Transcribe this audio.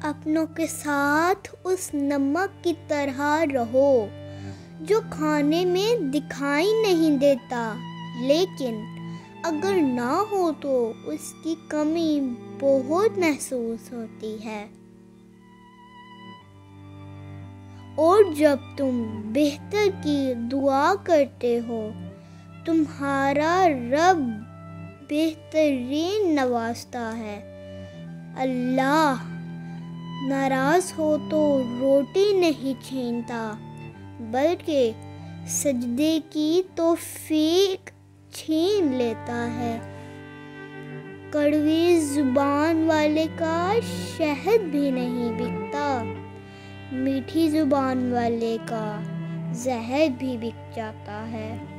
अपनों के साथ उस नमक की तरह रहो जो खाने में दिखाई नहीं देता, लेकिन अगर ना हो तो उसकी कमी बहुत महसूस होती है। और जब तुम बेहतर की दुआ करते हो, तुम्हारा रब बेहतरीन नवाजता है। अल्लाह नाराज हो तो रोटी नहीं छीनता, बल्कि सजदे की तौफीक छीन लेता है। कड़वी जुबान वाले का शहद भी नहीं बिकता, मीठी जुबान वाले का जहर भी बिक जाता है।